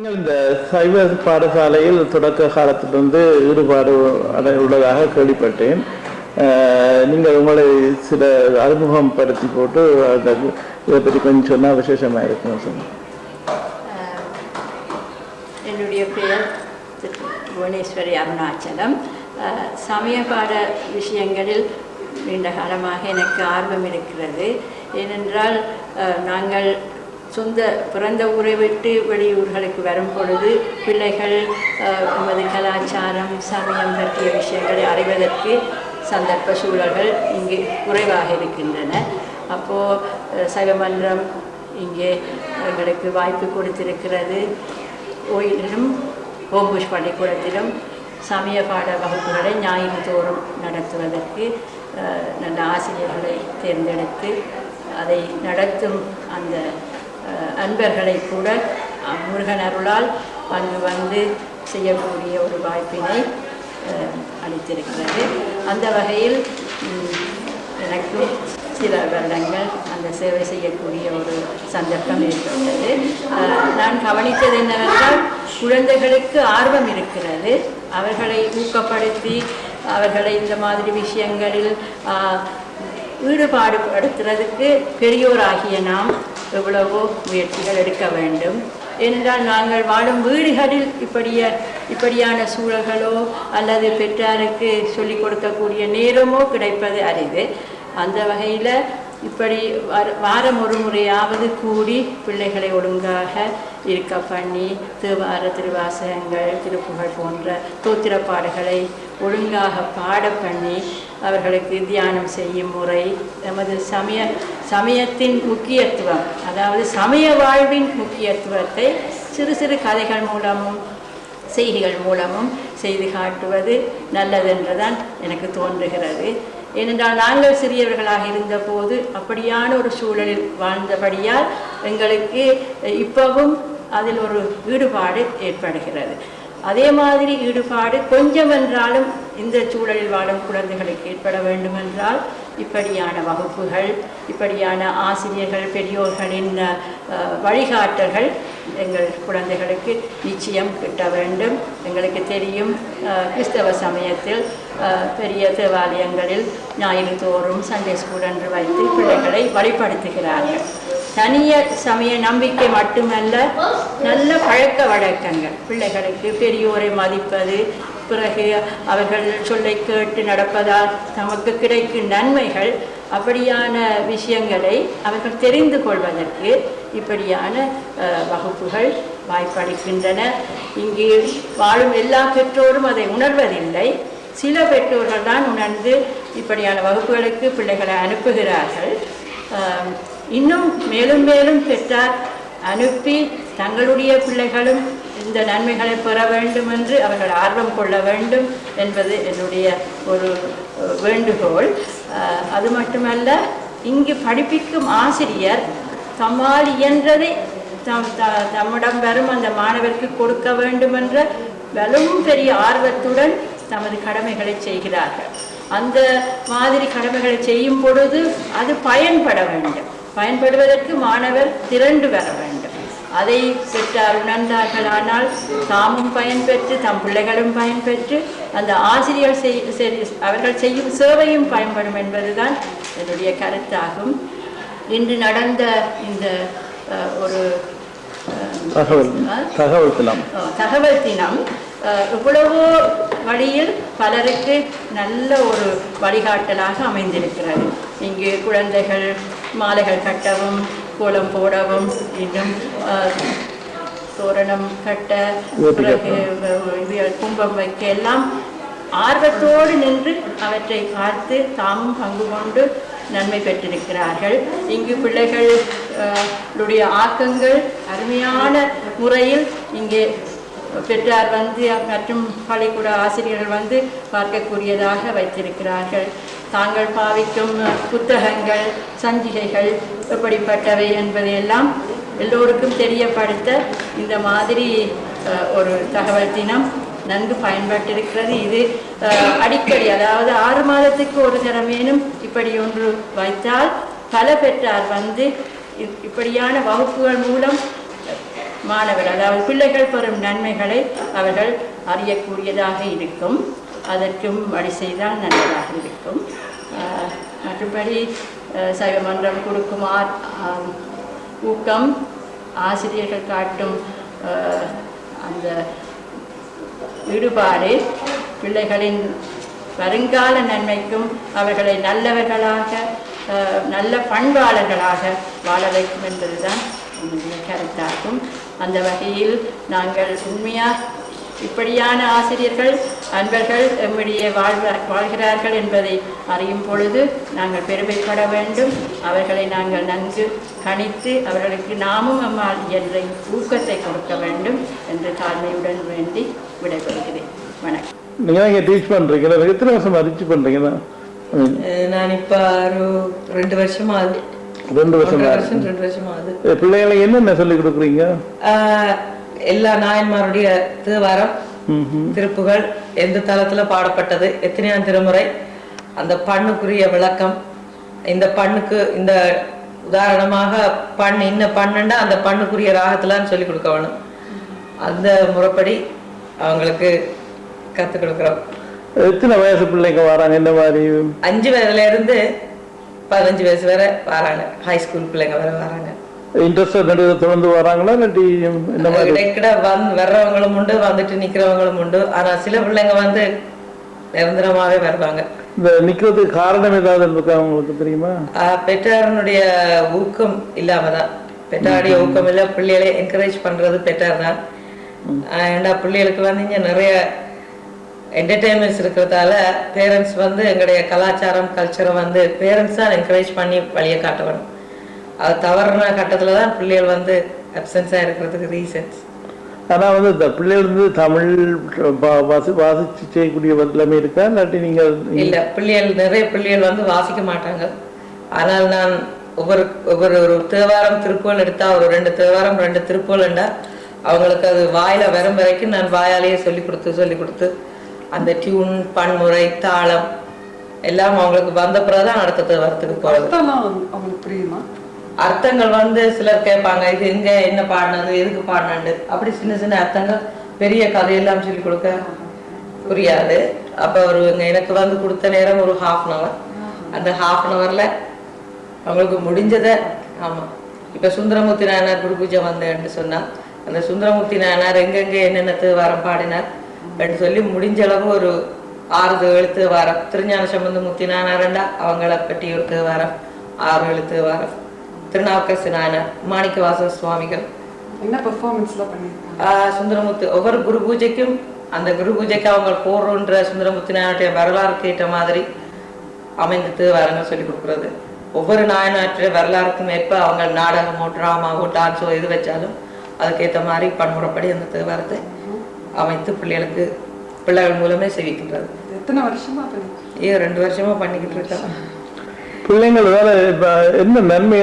நீங்கள் இந்த சைவ பாடசாலையில் தொடக்க காலத்திலிருந்து ஈடுபாடு உள்ளதாக கேள்விப்பட்டேன். நீங்கள் உங்களை சில அறிமுகம் படுத்தி போட்டு இதை பற்றி கொஞ்சம் சொன்னால் விசேஷமாக இருக்கும் சொன்ன. என்னுடைய பெயர் புவனேஸ்வரி அருணாச்சலம். சமய பாட விஷயங்களில் நீண்ட காலமாக எனக்கு ஆர்வம் இருக்கிறது. ஏனென்றால் நாங்கள் சொந்த பிறந்த ஊரை விட்டு வெளியூர்களுக்கு வரும் பொழுது பிள்ளைகள் நமது கலாச்சாரம் சமயம் பற்றிய விஷயங்களை அறிவதற்கு சந்தர்ப்ப சூழல்கள் இங்கே குறைவாக இருக்கின்றன. அப்போது சைவமன்றம் இங்கே எங்களுக்கு வாய்ப்பு கொடுத்திருக்கிறது. கோயிலிலும் ஓம்புஷ் பள்ளிக்கூடத்திலும் சமய பாட வகுப்புகளை ஞாயிறு தோறும் நடத்துவதற்கு நல்ல ஆசிரியர்களை தேர்ந்தெடுத்து அதை நடத்தும் அந்த அன்பர்களை கூட முருகன் அருளால் அங்கு வந்து செய்யக்கூடிய ஒரு வாய்ப்பினை அளித்திருக்கிறது. அந்த வகையில் எனக்கும் சில வருடங்கள் அந்த சேவை செய்யக்கூடிய ஒரு சந்தர்ப்பம் ஏற்பட்டது. நான் கவனித்தது என்னவென்றால், குழந்தைகளுக்கு ஆர்வம் இருக்கிறது. அவர்களை ஊக்கப்படுத்தி அவர்களை இந்த மாதிரி விஷயங்களில் ஈடுபாடு படுத்துறதுக்கு பெரியோராகிய நாம் எவ்வளவோ முயற்சிகள் எடுக்க வேண்டும். ஏனென்றால் நாங்கள் வாழும் வீடுகளில் இப்படியான சூழல்களோ அல்லது பெற்றாருக்கு சொல்லிக் கொடுக்கக்கூடிய நேரமோ கிடைப்பது அரிது. அந்த வகையில் இப்படி வாரம் ஒரு முறையாவது கூடி பிள்ளைகளை ஒழுங்காக இருக்க பண்ணி தேவார திருவாசகங்கள் திருப்புகழ் போன்ற தோத்திர பாடல்களை ஒழுங்காக பாட பண்ணி அவர்களுக்கு தியானம் செய்யும் முறை, நமது சமயத்தின் முக்கியத்துவம், அதாவது சமய வாழ்வின் முக்கியத்துவத்தை சிறு சிறு கதைகள் மூலமும் செய்திகள் மூலமும் செய்து காட்டுவது நல்லதென்றுதான் எனக்கு தோன்றுகிறது. ஏனென்றால் நாங்கள் சிறியவர்களாக இருந்தபோது அப்படியான ஒரு சூழலில் வாழ்ந்தபடியால் எங்களுக்கு இப்பவும் அதில் ஒரு ஈடுபாடு ஏற்படுகிறது. அதே மாதிரி ஈடுபாடு கொஞ்சம் என்றாலும் இந்த சூழலில் வாழும் குழந்தைகளுக்கு ஏற்பட வேண்டுமென்றால் இப்படியான வகுப்புகள், இப்படியான ஆசிரியர்கள் பெரியோர்களின் வழிகாட்டல்கள் எங்கள் குழந்தைகளுக்கு நிச்சயம் கிட்ட வேண்டும். எங்களுக்கு தெரியும், கிறிஸ்தவ சமயத்தில் பெரிய தேவாலயங்களில் ஞாயிறு தோறும் சண்டே ஸ்கூல் என்று வைத்து பிள்ளைகளை வழிபடுத்துகிறார்கள். தனிய சமய நம்பிக்கை மட்டுமல்ல, நல்ல பழக்க வழக்கங்கள், பிள்ளைகளுக்கு பெரியோரை மதிப்பது, பிறகு அவர்கள் சொல்லை கேட்டு நடப்பதால் நமக்கு கிடைக்கும் நன்மைகள், அப்படியான விஷயங்களை அவர்கள் தெரிந்து கொள்வதற்கு இப்படியான வகுப்புகள் வாய்ப்பளிக்கின்றன. இங்கு வாழும் எல்லா பெற்றோரும் அதை உணர்வதில்லை. சில பெற்றோர்கள் தான் உணர்ந்து இப்படியான வகுப்புகளுக்கு பிள்ளைகளை அனுப்புகிறார்கள். இன்னும் மேலும் மேலும் பெற்றார் அனுப்பி தங்களுடைய பிள்ளைகளும் இந்த நன்மைகளை பெற வேண்டும் என்று அவர்கள் ஆர்வம் கொள்ள வேண்டும் என்பது என்னுடைய ஒரு வேண்டுகோள். அது மட்டுமல்ல, இங்கு படிப்பிக்கும் ஆசிரியர் தம்மால் இயன்றதை தம்மிடம் வரும் அந்த மாணவருக்கு கொடுக்க வேண்டும் என்ற வலும் பெரிய ஆர்வத்துடன் தமது கடமைகளை செய்கிறார்கள். அந்த மாதிரி கடமைகளை செய்யும் பொழுது அது பயன்பட வேண்டும். பயன்படுவதற்கு மாணவர் திரண்டு வர வேண்டும். அதை பெற்றார் உணர்ந்தார்களானால் தாமும் பயன்பெற்று தம் பிள்ளைகளும் பயன்பெற்று அந்த ஆசிரியர் அவர்கள் செய்யும் சேவையும் பயன்படும் என்பதுதான் என்னுடைய கருத்தாகும். இன்று நடந்த இந்த ஒரு தகவல் தினம் எவ்வளவோ வழியில் பலருக்கு நல்ல ஒரு வழிகாட்டலாக அமைந்திருக்கிறது. இங்கு குழந்தைகள் மாலைகள் கட்டவும், கோலம் போடவும், இன்னும் தோரணம் கட்ட, பிறகு கும்பம் வைக்க எல்லாம் ஆர்வத்தோடு நின்று அவற்றை பார்த்து தாமும் பங்கு கொண்டு நன்மை பெற்றிருக்கிறார்கள். இங்கு பிள்ளைகளுடைய ஆக்கங்கள் அருமையான முறையில் இங்கே பெற்றார் வந்து மற்றும் பள்ளிக்கூட ஆசிரியர்கள் வந்து பார்க்கக்கூடியதாக வைத்திருக்கிறார்கள். தாங்கள் பாவிக்கும் புத்தகங்கள், சஞ்சிகைகள் எப்படிப்பட்டவை என்பதையெல்லாம் எல்லோருக்கும் தெரியப்படுத்த இந்த மாதிரி ஒரு தகவல் தினம் நன்கு பயன்பட்டிருக்கிறது. இது அடிக்கடி, அதாவது 6 மாதத்துக்கு ஒரு தரமேனும் இப்படி ஒன்று வைத்தால் பல பெற்றார் வந்து இப்படியான வகுப்புகள் மூலம் மாணவர் அதாவது பிள்ளைகள் பெறும் நன்மைகளை அவர்கள் அறியக்கூடியதாக இருக்கும். அதற்கும் வழி செய்தால் நல்லதாக இருக்கும். மற்றபடி சைவ மன்றம் கொடுக்கும் ஊக்கம், ஆசிரியர்கள் காட்டும் அந்த ஈடுபாடு பிள்ளைகளின் வருங்கால நன்மைக்கும் அவர்களை நல்லவர்களாக நல்ல பண்பாளர்களாக வாழ வைக்கும் என்பதுதான் என்னுடைய கருத்தாகும். அந்த வகையில் நாங்கள் உண்மையாக இப்படியான ஆசிரியர்கள் அன்பர்கள் எம்மிடையே வாழ்கிறார்கள் என்பதை அறியும் பொழுது நாங்கள் பெருமைப்பட வேண்டும். அவர்களை நாங்கள் நன்கு கணித்து அவர்களுக்கு நாமும் நம்மால் என்ற ஊக்கத்தை கொடுக்க வேண்டும் என்று தாழ்மையுடன் வேண்டி விடைபெறுகிறேன். வணக்கம். நீங்கள் இங்கே டீச் பண்ணுறீங்களா? எத்தனை வருஷம் டீச் பண்ணுறீங்கன்னா? நான் இப்போ ஒரு 2 வருஷமா ஆகுது. 2 வருஷமா ஆகுது. பிள்ளைகளை என்னென்ன சொல்லி கொடுக்குறீங்க? எல்லா நாயன்மாருடைய தேவாரம், திருப்புகள், எந்த தளத்துல பாடப்பட்டது, எத்தனையாம் திருமுறை, அந்த பண்ணுக்குரிய விளக்கம், இந்த பண்ணுக்கு இந்த உதாரணமாக இன்ன பண்ணுண்டா அந்த பண்ணுக்குரிய ராகத்துலான்னு சொல்லி கொடுக்க வேணும். அந்த முறைப்படி அவங்களுக்கு கற்றுக் கொடுக்குறோம். எத்தனை வயசு பிள்ளைங்க வராங்க? இந்த மாதிரி 5 வயதுல இருந்து 15 வயசு வரை வராங்க. ஹை ஸ்கூல் பிள்ளைங்க வரை வராங்க. இன்ட்ரெஸ்ட் தொடர்ந்து வராங்களா? வர்றவங்களும் உண்டு, வந்துட்டு நிக்கிறவங்களும் உண்டு. ஆனா சில பிள்ளைங்க வந்து நிரந்தரமாவே வருவாங்க. இந்த நிக்கிறதுக்கு காரணம் ஏதாவது இருக்கா உங்களுக்கு தெரியுமா? பெற்றாரனுடைய ஊக்கம் இல்லாமதான். பெற்றாருடைய ஊக்கம் இல்ல, பிள்ளைகளை என்கரேஜ் பண்றது பெற்றார் தான். ஏன்னா பிள்ளைகளுக்கு வந்து இங்க நிறைய என்டர்டெயின்மெண்ட்ஸ் இருக்கிறதால பேரண்ட்ஸ் வந்து எங்களுடைய கலாச்சாரம் கல்ச்சரை வந்து பேரண்ட்ஸ் தான் என்கரேஜ் பண்ணி வழியை காட்ட வேணும். அது தவறுன கட்டத்துல தான் பிள்ளைகள் வந்து அப்சன்ஸா இருக்கிறதுக்கு ரீசன்ஸ். ஆனா வந்து இந்த பிள்ளைகள் வந்து தமிழ் வாசிச்சு செய்யக்கூடிய எல்லாமே இருக்கா? இல்லாட்டி நீங்க இல்ல, நிறைய பிள்ளைகள் வந்து வாசிக்க மாட்டாங்க. ஆனால் நான் ஒவ்வொரு ஒரு தேவாரம் திருப்புகள் எடுத்தா ஒரு 2 தேவாரம் 2 திருப்புகள் என்றா அவங்களுக்கு அது வாயில வரும் வரைக்கும் நான் வாயாலேயே சொல்லி கொடுத்து அந்த டியூன், பன்முறை, தாளம் எல்லாம் அவங்களுக்கு வந்த பிறகுதான் அடுத்த தேவாரத்துக்கு போறது. அர்த்தங்கள் வந்து சிலர் கேட்பாங்க, இது எங்க என்ன பாடினது, எதுக்கு பாடினாண்டு, அப்படி சின்ன சின்ன அர்த்தங்கள். பெரிய கதையெல்லாம் சொல்லி கொடுக்க புரியாது. அப்ப எனக்கு வந்து கொடுத்த நேரம் ஒரு 1/2 hour. அந்த 1/2 hourல அவங்களுக்கு முடிஞ்சதை. ஆமா, இப்ப சுந்தரமூர்த்தி நாயனார் குரு பூஜை வந்தேன்னு சொன்னா அந்த சுந்தரமூர்த்தி நாயனார் எங்கெங்க என்னென்ன தேவாரம் பாடினார் அப்படின்னு சொல்லி முடிஞ்ச அளவு ஒரு 6-7 தேவாரம். திருஞான சம்பந்தமூர்த்தி நாயனார்ண்டா அவங்கள பற்றி ஒரு தேவாரம் 6-7 தேவாரம். திருநாவுக்கரசு நாயனார், மாணிக்கவாசக சுவாமிகள் என்ன பெர்ஃபார்மன்ஸ்ல பண்ணிருக்காங்க. சுந்தரமூர்த்தி ஒவ்வொரு குரு பூஜைக்கும் அந்த குரு பூஜைக்கு அவங்க போடுற சுந்தரமூர்த்தி நாயனாருடைய வரலாறுக்கு ஏற்ற மாதிரி அமைந்த தேவாரங்கள் சொல்லி கொடுக்குறது. ஒவ்வொரு நாயனாற்ற வரலாறுக்கும் ஏற்ப அவங்க நாடகமோ டிராமாவோ டான்ஸோ எது வச்சாலும் அதுக்கேற்ற மாதிரி பன்முறைப்படி அந்த தேவாரத்தை அமைத்து பிள்ளைகள் மூலமே செய்விக்கின்றது. எத்தனை வருஷமா 2 வருஷமா பண்ணிக்கிட்டு இருக்காங்க. பிள்ளைங்கள் வேற என்ன நன்மை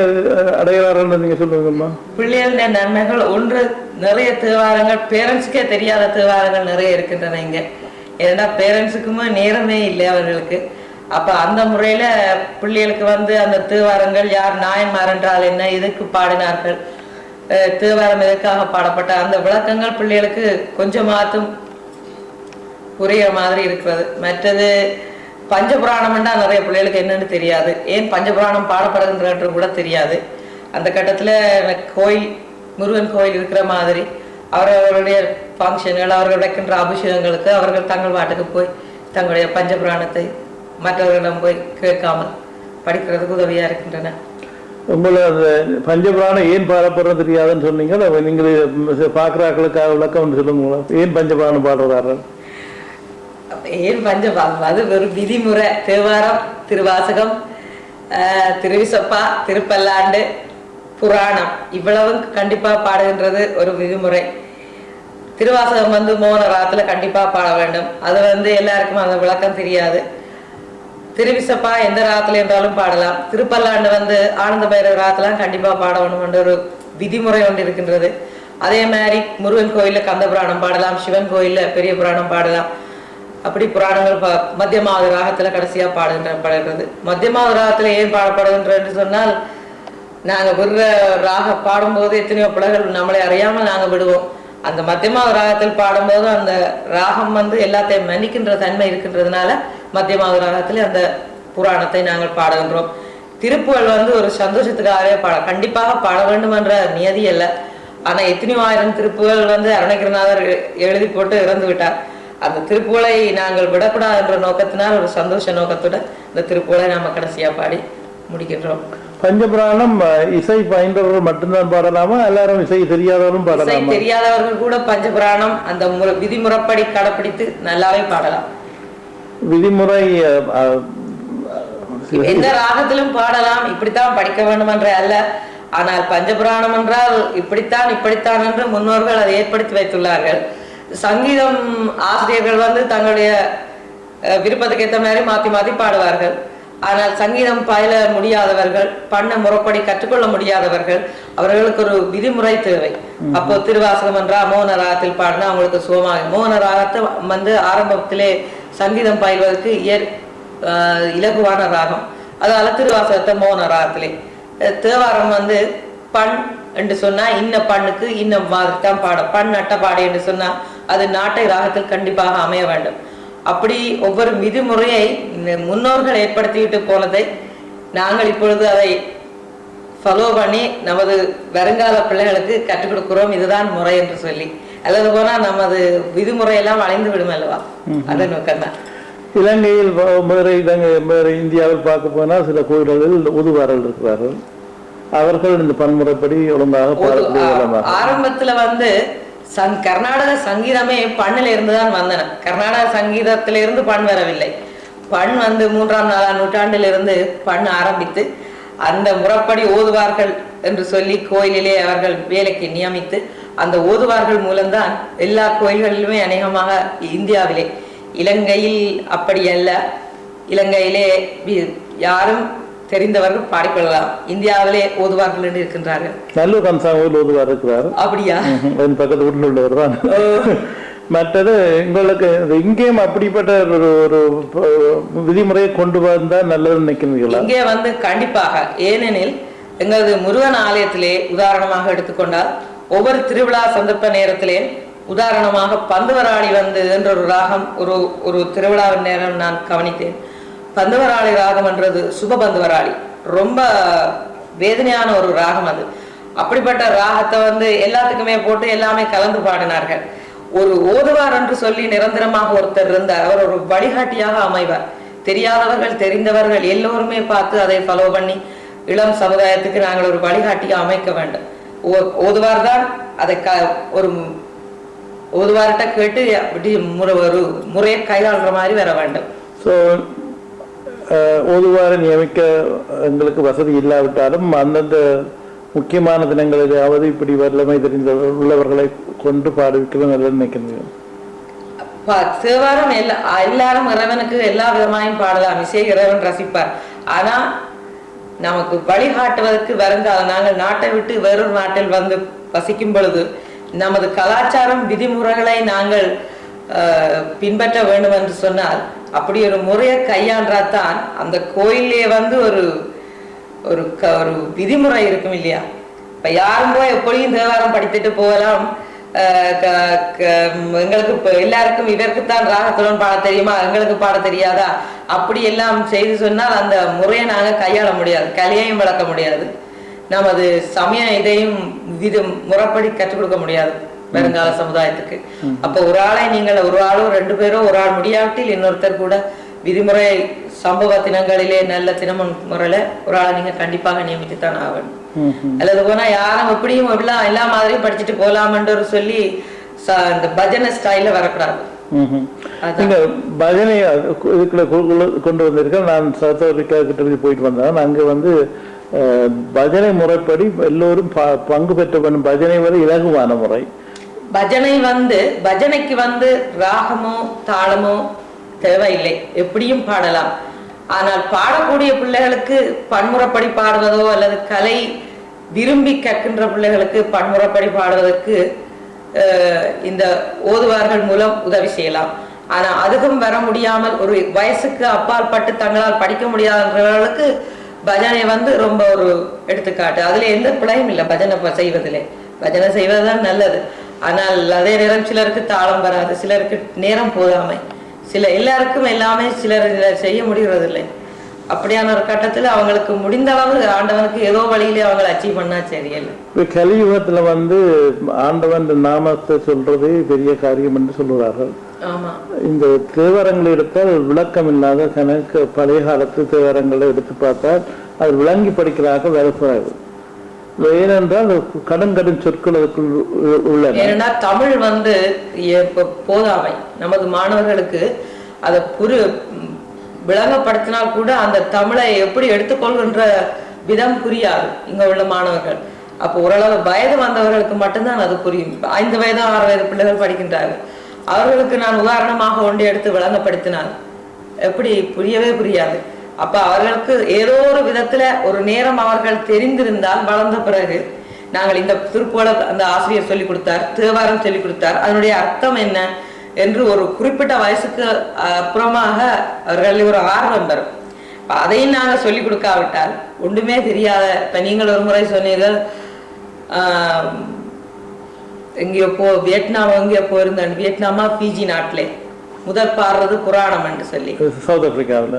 அடைகிறார்கள் நீங்க சொல்லுங்கம்மா? பிள்ளைகளுடைய நன்மைகள் ஒன்று, நிறைய தேவாரங்கள் பேரண்ட்ஸுக்கே தெரியாத தேவாரங்கள் நிறைய இருக்கின்றன இங்க. ஏன்னா பேரண்ட்ஸுக்குமே நேரமே இல்லை அவர்களுக்கு. அப்ப அந்த முறையில பிள்ளைகளுக்கு வந்து அந்த தேவாரங்கள் யார் நாயன்மார் என்றால் என்ன, எதுக்கு பாடினார்கள், தேவாரம் எதற்காக பாடப்பட்ட அந்த விளக்கங்கள் பிள்ளைகளுக்கு கொஞ்சமாத்தும் புரியுற மாதிரி இருக்கிறது. மற்றது பஞ்சபுராணம்னா நிறைய பிள்ளைகளுக்கு என்னன்னு தெரியாது. ஏன் பஞ்சபுராணம் பாடப்படுகின்ற கூட தெரியாது. அந்த கட்டத்துல கோயில், முருகன் கோயில் இருக்கிற மாதிரி அவர்களுடைய ஃபங்க்ஷன்கள், அவர்கள் வைக்கின்ற அபிஷேகங்களுக்கு அவர்கள் தங்கள் பாட்டுக்கு போய் தங்களுடைய பஞ்சபுராணத்தை மற்றவர்களிடம் போய் கேட்காமல் படிக்கிறதுக்கு உதவியா இருக்கின்றன. உங்களை அந்த பஞ்சபுராணம் ஏன் பாடப்படுறது தெரியாதுன்னு சொன்னீங்க. நீங்கள் பார்க்குறாக்களுக்காக விளக்கம் சொல்லுங்களா? ஏன் பஞ்சபுராணம் பாடுறார்கள்? ஏன் பஞ்சபாலம்? அது ஒரு விதிமுறை. தேவாரம், திருவாசகம், திருவிசப்பா, திருப்பல்லாண்டு, புராணம் இவ்வளவும் கண்டிப்பா பாடுகின்றது ஒரு விதிமுறை. திருவாசகம் வந்து மோன ராத்துல கண்டிப்பா பாட வேண்டும். அது வந்து எல்லாருக்கும் அந்த விளக்கம் தெரியாது. திருவிசப்பா எந்த ராத்துல என்றாலும் பாடலாம். திருப்பல்லாண்டு வந்து ஆனந்த பைரவ ராத்தெல்லாம் கண்டிப்பா பாடணும் என்ற ஒரு விதிமுறை ஒன்று இருக்கின்றது. அதே மாதிரி முருகன் கோயில்ல கந்த புராணம் பாடலாம், சிவன் கோயில்ல பெரிய புராணம் பாடலாம். அப்படி புராணங்கள் மத்தியமாவது ராகத்துல கடைசியா பாடுகின்றது. மத்தியமாவது ராகத்துல ஏன் பாடப்படுகின்ற என்று சொன்னால் நாங்கள் விடுற ராக பாடும்போது எத்தனையோ பிள்ளைகள் நம்மளை அறியாமல் நாங்கள் விடுவோம். அந்த மத்தியமாவது ராகத்தில் பாடும்போது அந்த ராகம் எல்லாத்தையும் மன்னிக்கின்ற தன்மை இருக்கின்றதுனால மத்தியமாவது ராகத்தில் அந்த புராணத்தை நாங்கள் பாடுகின்றோம். திருப்புகள் ஒரு சந்தோஷத்துக்காகவே கண்டிப்பாக பாட வேண்டும் என்ற நியதி அல்ல. ஆனா எத்தனையோ ஆயிரம் திருப்புகள் அருணகிரிநாதர் எழுதி போட்டு இறந்து விட்டார். அந்த திருப்புகளை நாங்கள் விடக்கூடாது என்ற நோக்கத்தினால் ஒரு சந்தோஷ நோக்கத்துடன் இந்த திருப்புகளை நாம கடைசியா பாடி முடிக்கின்றோம். பஞ்சபுராணம் இசை பயின்றவர்கள் மட்டும்தான் பாடலாமா, எல்லாரும் இசை தெரியாதவர்களும் பாடலாமா? இசை தெரியாதவர்கள் கூட பஞ்சபுராணம் அந்த விதிமுறைப்படி கடைப்பிடித்து நல்லாவே பாடலாம். விதிமுறை எந்த ராகத்திலும் பாடலாம், இப்படித்தான் படிக்க வேண்டும் என்ற அல்ல. ஆனால் பஞ்சபுராணம் என்றால் இப்படித்தான் என்று முன்னோர்கள் அதை ஏற்படுத்தி வைத்துள்ளார்கள். சங்கீதம் ஆசிரியர்கள் தங்களுடைய விருப்பத்துக்கு ஏற்ற மாதிரி மாத்தி மாத்தி பாடுவார்கள். ஆனால் சங்கீதம் பயில முடியாதவர்கள், பண்ண முறைப்படி கற்றுக்கொள்ள முடியாதவர்கள், அவர்களுக்கு ஒரு விதிமுறை தேவை. அப்போ திருவாசகம் என்றா மோன ராகத்தில் பாடினா அவங்களுக்கு சுகமாக. மோன ராகத்தை ஆரம்பத்திலே சங்கீதம் பயில்வதற்கு இலகுவான ராகம், அதனால திருவாசகத்தை மோன ராகத்திலே. தேவாரம் பண் என்று சொன்னா இன்ன பண்ணுக்கு இன்ன மாதிரி தான் பாட, பண் நட்ட பாடு என்று சொன்னா அது நாட்டை ராகத்தில் கண்டிப்பாக அமைய வேண்டும். அப்படி ஒவ்வொரு விதிமுறையை முன்னோர்கள் ஏற்படுத்திவிட்டு போனதை நாங்கள் இப்பொழுது அதை ஃபாலோ பண்ணி நமது வருங்கால பிள்ளைகளுக்கு கற்றுக் கொடுக்கிறோம். இதுதான் முறை என்று சொல்லி, அல்லது போனா நமது விதிமுறையெல்லாம் வளைந்து விடும் அல்லவா, அதன் நோக்கம்தான். இலங்கையில் வேறு இந்தியாவில் பார்க்க போனால் சில கோயில்களில் ஓதுவார்கள் இருக்கிறார்கள். அவர்கள் இந்த பன்முறைப்படி ஒழுங்காக ஆரம்பத்துல கர்நாடக சங்கீதமே பண்ணில இருந்துதான் வந்தன. கர்நாடக சங்கீதத்திலிருந்து பண் வரவில்லை. பண் 3ஆம் 4ஆம் நூற்றாண்டிலிருந்து பண் ஆரம்பித்து அந்த முறைப்படி ஓதுவார்கள் என்று சொல்லி கோயிலிலே அவர்கள் வேலைக்கு நியமித்து அந்த ஓதுவார்கள் மூலம்தான் எல்லா கோயில்களிலுமே அநேகமாக இந்தியாவிலே, இலங்கையில் அப்படி அல்ல. இலங்கையிலே யாரும் தெரிந்தவர்கள் பாடிக்கொள்ளலாம். இந்தியாவிலே ஓதுவார்கள் என்று இருக்கின்றார்கள். நல்லூர் கம்சாங்கோயில் ஓதுவார் இருக்கிறார். அப்படியா? பக்கத்து வீட்டில் உள்ளவர் தான். மற்றது உங்களுக்கு இங்கேயும் அப்படிப்பட்ட ஒரு விதிமுறையை கொண்டு வந்தால் நல்லதுன்னு நினைக்கிறீங்களா? இங்கே கண்டிப்பாக. ஏனெனில் எங்களது முருகன் ஆலயத்திலே உதாரணமாக எடுத்துக்கொண்டால் ஒவ்வொரு திருவிழா சந்தர்ப்ப நேரத்திலே, உதாரணமாக பந்துவராளி என்ற ஒரு ராகம் ஒரு திருவிழாவின் நேரம் நான் கவனித்தேன். பந்துவராளி ராகம் என்றது சுபபந்துவராளி, ரொம்ப வேதனையான ஒரு ராகம் அது. அப்படிப்பட்ட ராகத்தை எல்லாத்துக்குமே போட்டு எல்லாமே கலந்து பாடினார்கள். ஒரு ஓதுவார் என்று சொல்லி நிரந்தரமாக ஒருத்தர் இருந்தார். அவர் ஒரு வழிகாட்டியாக அமைவார். தெரியாதவர்கள் தெரிந்தவர்கள் எல்லோருமே பார்த்து அதை ஃபாலோ பண்ணி இளம் சமுதாயத்துக்கு நாங்கள் ஒரு வழிகாட்டியாக அமைக்க வேண்டும். ஓதுவார் தான் அதை ஒரு ஓதுவார்கிட்ட கேட்டு அப்படி ஒரு முறையை கையாளுற மாதிரி வர வேண்டும். ஸோ ஓதுவாரை நியமிக்க எங்களுக்கு வசதி இல்லாவிட்டாலும் அந்தந்த முக்கியமான தினங்களிலாவது இப்படி வல்லமை தெரிந்த உள்ளவர்களை கொண்டு பாடுவிக்கிறது நல்லது நினைக்கிறேன். தேவாரம் எல்லாரும் இறைவனுக்கு எல்லா விதமாயும் பாடலாம், இசை இறைவன் ரசிப்பார். ஆனா நமக்கு வழிகாட்டுவதற்கு வருங்கால நாங்கள் நாட்டை விட்டு வேறொரு நாட்டில் வசிக்கும் பொழுது நமது கலாச்சாரம் விதிமுறைகளை நாங்கள் பின்பற்ற வேண்டும் என்று சொன்னால் அப்படி ஒரு முறையை கையாண்டாதான் அந்த கோயிலே ஒரு ஒரு விதிமுறை இருக்கும் இல்லையா? இப்ப யாரும் போய் எப்படியும் தேவாரம் படித்துட்டு போகலாம். எங்களுக்கு இப்ப எல்லாருக்கும் இதற்குத்தான் ராகத்துடன் பாட தெரியுமா, எங்களுக்கு பாட தெரியாதா, அப்படி எல்லாம் செய்து சொன்னால் அந்த முறையை நாங்க கையாள முடியாது, கலையையும் வளர்க்க முடியாது, நமது சமய இதையும் முறைப்படி கற்றுக் கொடுக்க முடியாது வருங்கால சமுதாயத்துக்கு. அப்ப ஒரு ஆளை நீங்கள் ஒரு ஆளோ 2 பேரோ ஒரு ஆள் முடியாவிட்டில் இன்னொருத்தர் கூட விதிமுறை சம்பவ தினங்களிலே நல்ல தினமும் முறையில ஒரு ஆளை நீங்க கண்டிப்பாக நியமித்துத்தான் ஆகணும். அல்லது போனா யாரும் எப்படியும் எல்லா மாதிரியும் படிச்சுட்டு போலாம்ன்ற சொல்லி இந்த பஜனை ஸ்டைல வரக்கூடாது. நீங்க பஜனை இதுக்குள்ள கொண்டு வந்திருக்க. நான் சவுத் ஆப்பிரிக்கா கிட்ட போயிட்டு வந்தேன். அங்க பஜனை முறைப்படி எல்லோரும் பங்கு பெற்ற வேண்டும். பஜனை இலகுவான முறை. பஜனை பஜனைக்கு ராகமோ தாளமோ தேவையில்லை, எப்படியும் பாடலாம். ஆனால் பாடக்கூடிய பிள்ளைகளுக்கு பன்முறைப்படி பாடுவதோ அல்லது கலை விரும்பி கற்கின்ற பிள்ளைகளுக்கு பன்முறைப்படி பாடுவதற்கு இந்த ஓதுவார்கள் மூலம் உதவி செய்யலாம். ஆனா அதுக்கும் வர முடியாமல் ஒரு வயசுக்கு அப்பால் பட்டு தங்களால் படிக்க முடியாதவர்களுக்கு பஜனை வந்து ரொம்ப ஒரு எடுத்துக்காட்டு. அதுல எந்த பிழையும் இல்லை பஜனை செய்வதிலே. பஜனை செய்வதுதான் நல்லது. ஆனால் அதே நேரம் சிலருக்கு தாளம் வராது, சிலருக்கு நேரம் போதாமை, எல்லாருக்கும் எல்லாமே சிலர் செய்ய முடிகிறதில்லை. அப்படியான ஒரு கட்டத்துல அவங்களுக்கு முடிந்த அளவு ஆண்டவனுக்கு ஏதோ வழியிலே அவங்களை அச்சீவ் பண்ணா சரியில்லை. இப்ப கலியுகத்துல வந்து ஆண்டவன் நாமத்தை சொல்றதே பெரிய காரியம் என்று சொல்லுவார்கள். ஆமா, இந்த தேவாரங்களை எடுத்தால் விளக்கம் இல்லாத கணக்கு பழைய காலத்து தேவாரங்களை எடுத்து பார்த்தால் அது விளங்கி படிக்கிறாக வரக்கூடாது. ஏனென்றால் கடும் சொற்கள் அதுக்குள் உள்ளன. ஏன்னா தமிழ் வந்து போதாமை. நமது மாணவர்களுக்கு அதை விளங்கப்படுத்தினால் கூட அந்த தமிழை எப்படி எடுத்துக்கொள்கின்ற விதம் புரியாது இங்க உள்ள மாணவர்கள். அப்போ ஓரளவு வயது வந்தவர்களுக்கு மட்டும்தான் அது புரியும். 5 வயது 6 வயது பிள்ளைகள் படிக்கின்றார்கள். அவர்களுக்கு நான் உதாரணமாக ஒன்று எடுத்து விளங்கப்படுத்தினால் எப்படி புரியவே புரியாது. அப்ப அவர்களுக்கு ஏதோ ஒரு விதத்துல ஒரு நேரம் அவர்கள் தெரிந்திருந்தால் வளர்ந்த பிறகு நாங்கள் இந்த திருப்புகளை அந்த ஆசிரியர் சொல்லிக் கொடுத்தார், தேவாரம் சொல்லிக் கொடுத்தார், அதனுடைய அர்த்தம் என்ன என்று ஒரு குறிப்பிட்ட வயசுக்கு அப்புறமாக அவர்கள் ஒரு ஆர்வம் வரும். அதையும் நாங்கள் சொல்லிக் கொடுக்காவிட்டால் ஒன்றுமே தெரியாத. இப்ப நீங்கள் ஒரு முறை சொன்னீர்கள் எங்கேயோ வியட்நாம் எங்கேயோ போயிருந்தேன், வியட்நாமா பிஜி நாட்டிலே முதல் பாடுறது புராணம் என்று சொல்லி சவுத் ஆப்பிரிக்காவில்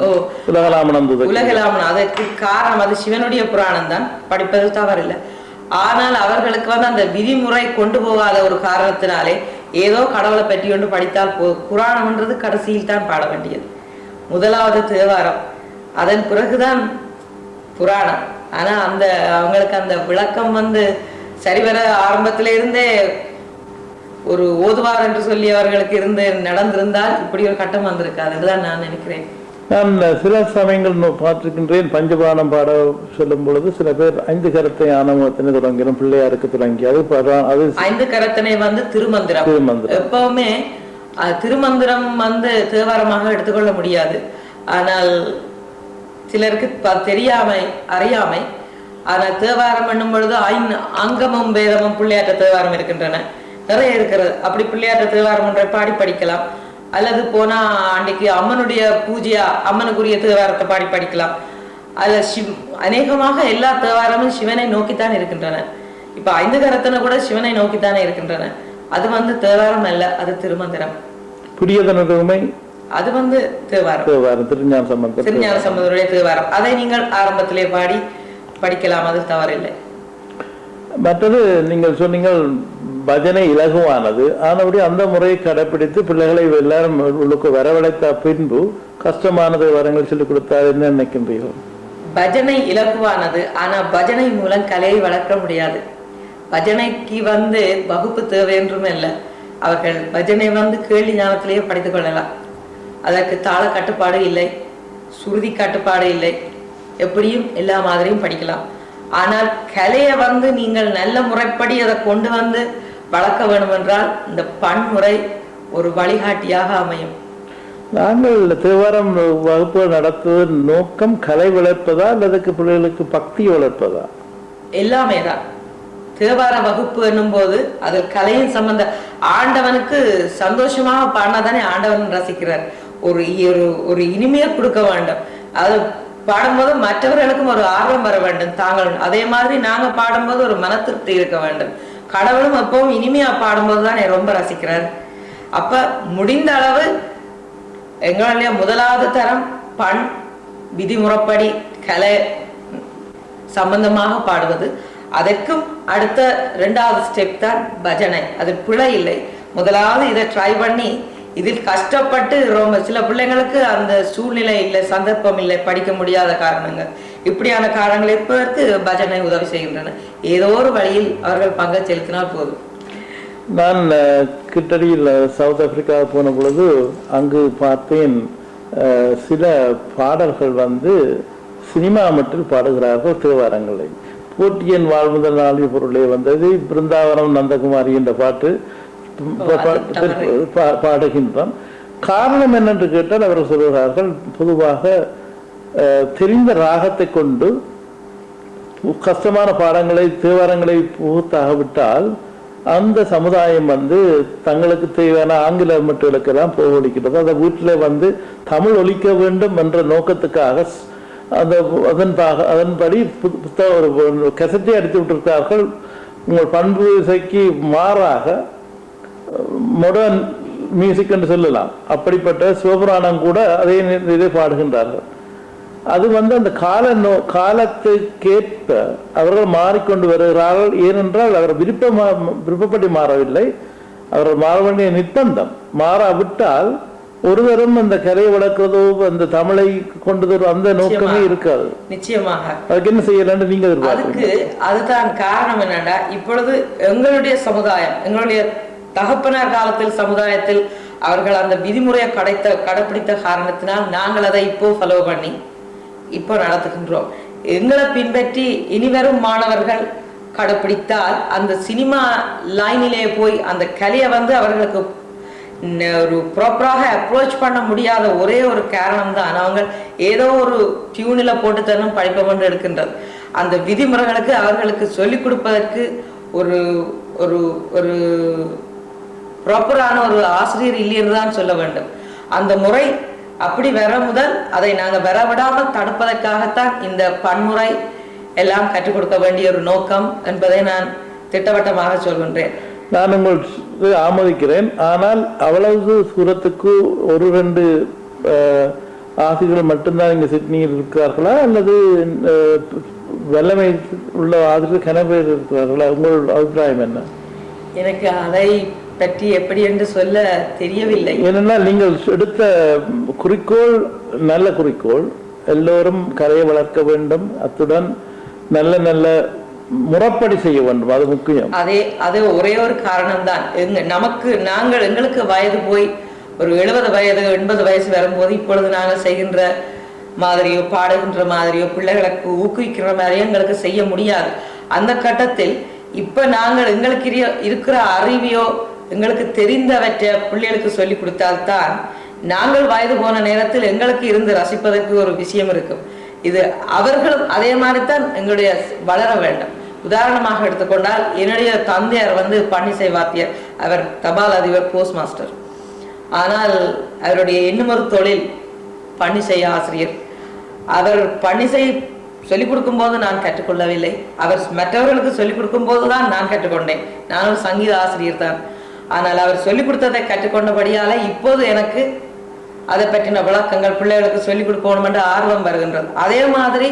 உலகலாமன். அதற்கு காரணம் அது சிவனுடைய புராணம் தான், படிப்பது தவறில்லை. ஆனால் அவர்களுக்கு வந்து அந்த விதிமுறை கொண்டு போகாத ஒரு காரணத்தினாலே ஏதோ கடவுளை பற்றி கொண்டு படித்தால் போதும். புராணம்ன்றது கடைசியில் தான் பாட வேண்டியது. முதலாவது தேவாரம், அதன் பிறகுதான் புராணம். ஆனா அந்த அவங்களுக்கு அந்த விளக்கம் வந்து சரிவர ஆரம்பத்தில இருந்தே ஒரு ஓதுவார் என்று சொல்லி அவர்களுக்கு இருந்து நடந்திருந்தால் இப்படி ஒரு கட்டம் வந்திருக்காது. அதுதான் நான் நினைக்கிறேன். நான் சில சமயங்கள் பார்த்திருக்கின்றேன், பஞ்சபானம் பாட சொல்லும் பொழுது சில பேர் 5 கரத்தை ஆனமத்தினை தொடங்கிடும், பிள்ளையாருக்கு தொடங்கி அது 5 கரத்தினை வந்து திருமந்திரம். எப்பவுமே திருமந்திரம் வந்து தேவாரமாக எடுத்துக்கொள்ள முடியாது. ஆனால் சிலருக்கு அறியாமை. ஆனால் தேவாரம் பண்ணும் பொழுது அங்கமும் வேதமும் பிள்ளையாற்ற தேவாரம் இருக்கின்றன, நிறைய இருக்கிறது. அப்படி பிள்ளையாற்ற தேவாரம் ஒன்றை பாடி படிக்கலாம். அல்லது போனா அன்றைக்கு அம்மனுடைய பூஜையா அம்மனுக்குரிய தேவாரத்தை பாடி படிக்கலாம். அதுல அநேகமாக எல்லா தேவாரமும் சிவனை நோக்கித்தான் இருக்கின்றன. இப்ப 5 கரத்தனை கூட சிவனை நோக்கித்தானே இருக்கின்றன. அது வந்து தேவாரம் அல்ல, அது திருமந்திரம். புரியதனதுமை அது வந்து தேவாரம், திருஞான சம்பந்தருடைய தேவாரம். அதை நீங்கள் ஆரம்பத்திலே பாடி படிக்கலாம், அது தவறில்லை. மற்றது நீங்கள் சொன்னீங்கள் பஜனை இலகுவானது, ஆனபடி அந்த முறையை கடைப்பிடித்து பிள்ளைகளை எல்லாரும் உள்ளுக்கு வரவழைத்த பின்பு கஷ்டமானது வரங்கள் சொல்லிக் கொடுத்தார் என்ன நினைக்கின்றீர்கள்? பஜனை இலகுவானது, ஆனா பஜனை மூலம் கலையை வளர்க்க முடியாது. பஜனைக்கு வந்து வகுப்பு தேவை என்றும் இல்லை. அவர்கள் பஜனை வந்து கேள்வி ஞானத்திலேயே படித்துக் கொள்ளலாம். அதற்கு தாள கட்டுப்பாடு இல்லை, சுருதி கட்டுப்பாடு இல்லை, எப்படியும் எல்லா மாதிரியும் படிக்கலாம். ஆனால் கலையை வந்து நீங்கள் நல்ல முறைப்படி அதை கொண்டு வந்து வளர்க்க வேண்டும் என்றால் இந்த பன்முறை ஒரு வழிகாட்டியாக அமையும். நாங்கள் தேவாரம் வகுப்பு நடத்துவதன் நோக்கம் கலை வளர்ப்பதா அல்லதுக்கு பிள்ளைகளுக்கு பக்தி வளர்ப்பதா? எல்லாமே தான். தேவார வகுப்பு என்னும் போது அது கலையின் சம்பந்த ஆண்டவனுக்கு சந்தோஷமாக பாடினாதானே ஆண்டவன் ரசிக்கிறார். ஒரு இனிமையை கொடுக்க வேண்டும். அது பாடும்போது மற்றவர்களுக்கும் ஒரு ஆர்வம் வர வேண்டும். தாங்கள் அதே மாதிரி நாங்க பாடும்போது ஒரு மன திருப்தி இருக்க வேண்டும். கடவுளும் எப்பவும் இனிமையா பாடும்போது தான் ரொம்ப ரசிக்கிறார். அப்ப முடிந்த அளவு எங்களுடைய முதலாவது தரம் பண் விதிமுறைப்படி கலை சம்பந்தமாக பாடுவது. அதற்கும் அடுத்த 2வது ஸ்டெப் தான் பஜனை. அது பிழை இல்லை. முதலாவது இதை ட்ரை பண்ணி இதில் கஷ்டப்பட்டு ரொம்ப சில பிள்ளைங்களுக்கு அந்த சூழ்நிலை இல்லை, சந்தர்ப்பம் இல்லை, படிக்க முடியாத காரணங்கள், இப்படியான காரணங்கள் இருப்பதற்கு பஜனை உதவி செய்கின்றன. ஏதோ ஒரு வழியில் அவர்கள் பங்கு செலுத்தினால் போதும். நான் கிட்டடியில் சவுத் ஆப்பிரிக்கா போன பொழுது அங்கு பார்த்தேன் சில பாடல்கள் வந்து சினிமா மட்டில் பாடுகிறார்கள் தேவாரங்களை. போட்டியன் வாழ்முதல் நாளிய பொருளே வந்தது, பிருந்தாவனம் நந்தகுமாரி என்ற பாட்டு பாடுகின்றோம். காரணம் என்னென்று கேட்டால் அவர்கள் சொல்கிறார்கள், பொதுவாக தெரிந்த ராகத்தை கொண்டு கஷ்டமான பாடங்களை தேவாரங்களை புகுத்தாகவிட்டால் அந்த சமுதாயம் வந்து தங்களுக்கு தேவையான ஆங்கில மட்டுகளுக்கெல்லாம் போகொலிக்கிறது. அதை வீட்டில் வந்து தமிழ் ஒலிக்க வேண்டும் என்ற நோக்கத்துக்காக அதன்படி ஒரு கசட்டை அடித்து விட்டிருக்கிறார்கள். உங்கள் பண்பு இசைக்கு மாறாக மாடர்ன் மியூசிக் என்று சொல்லலாம். அப்படிப்பட்ட சிவபுராணம் கூட அதே இதை பாடுகின்றார்கள். அது அந்த காலத்துக்கேற்ப அவர்கள் மாறிக்கொண்டு வருகிறார்கள். ஏனென்றால் அவர் விருப்பப்படி மாறவில்லை, அவர்கள் மாற வேண்டிய நிர்பந்தம். மாறாவிட்டால் ஒருவரும் அந்த கலையை வளர்க்கிறதோ அந்த தமிழை கொண்டு வரும் அந்த நோக்கமே இருக்காது. நிச்சயமாக அதுக்கு என்ன செய்யலாம் நீங்க அதுக்கு அதுதான் காரணம். என்னடா இப்பொழுது எங்களுடைய சமுதாயம், எங்களுடைய தகப்பனார் காலத்தில் சமுதாயத்தில் அவர்கள் அந்த விதிமுறையை கடைப்பிடித்த காரணத்தினால் நாங்கள் அதை இப்போ ஃபாலோ பண்ணி இப்போ நடத்துகின்றோம். எங்களை பின்பற்றி இனிவரும் மாணவர்கள் கடைப்பிடித்தால் அந்த சினிமா லைனிலே போய் அந்த கலையை அவர்களுக்கு ஒரு ப்ராப்பராக அப்ரோச் பண்ண முடியாத ஒரே ஒரு காரணம் தான் அவங்க ஏதோ ஒரு டியூனில் போட்டு தரணும் படிப்பம் என்று எடுக்கின்றது. அந்த விதிமுறைகளுக்கு அவர்களுக்கு சொல்லிக் கொடுப்பதற்கு ஒரு ஒரு ஒரு ப்ராப்பரான ஒரு ஆசிரியர் இல்லைன்னு தான் சொல்ல வேண்டும். அந்த முறை அப்படி வர முதல் அதை நாங்கள் வரவிடாமல் தடுப்பதற்காகத்தான் இந்த பன்முறை எல்லாம் கற்றுக் கொடுக்க வேண்டிய ஒரு நோக்கம் என்பதை நான் திட்டவட்டமாக சொல்கின்றேன். நான் உங்களுக்கு ஆமோதிக்கிறேன். ஆனால் அவ்வளவு தூரத்துக்கு 1-2 ஆசிரியர்கள் மட்டும்தான் இங்கே சிட்னியில் இருக்கிறார்களா அல்லது வல்லமை உள்ள ஆசிரியர் கனவேர் இருக்கிறார்களா? உங்கள் அபிப்பிராயம் என்ன? எனக்கு அதை பற்றி எப்படி என்று சொல்ல தெரியவில்லை. ஏனென்றால் நீங்கள் எடுத்த குறிக்கோள் நல்ல குறிக்கோள். எல்லோரும் கலையை வளர்க்க வேண்டும், அத்துடன் நல்ல நல்ல முறைப்படி செய்ய வேண்டும், அது முக்கியம். அது ஒரே ஒரு காரணம் தான். எங்களுக்கு வயது போய் ஒரு 70 வயது 80 வயசு வரும்போது இப்பொழுது நாங்கள் செய்கின்ற மாதிரியோ பாடுகின்ற மாதிரியோ பிள்ளைகளுக்கு ஊக்குவிக்கிற மாதிரியோ எங்களுக்கு செய்ய முடியாது. அந்த கட்டத்தில் இப்ப நாங்கள் எங்களுக்கு இருக்கிற அறிவியோ எங்களுக்கு தெரிந்தவற்றை பிள்ளைகளுக்கு சொல்லி கொடுத்தால்தான் நாங்கள் வயது போன நேரத்தில் எங்களுக்கு இருந்து ரசிப்பதற்கு ஒரு விஷயம் இருக்கும். இது அவர்களும் அதே மாதிரித்தான் எங்களுடைய வளர வேண்டும். உதாரணமாக எடுத்துக்கொண்டால் என்னுடைய தந்தையார் பன்னிசை வாத்தியர், அவர் தபால் அதிபர், போஸ்ட் மாஸ்டர். ஆனால் அவருடைய இன்னும் ஒரு தொழில் பன்னிசை ஆசிரியர். அவர் பன்னிசை சொல்லிக் கொடுக்கும் போது நான் கற்றுக்கொள்ளவில்லை, அவர் மற்றவர்களுக்கு சொல்லிக் கொடுக்கும் போதுதான் நான் கற்றுக்கொண்டேன். நான் ஒரு சங்கீத ஆசிரியர் தான். ஆனால் அவர் சொல்லிக் கொடுத்ததை கற்றுக்கொண்டபடியால இப்போது எனக்கு அதை பற்றின விளக்கங்கள் பிள்ளைகளுக்கு சொல்லிக் கொடுக்கணும் என்ற ஆர்வம் வருகின்றது. அதே மாதிரி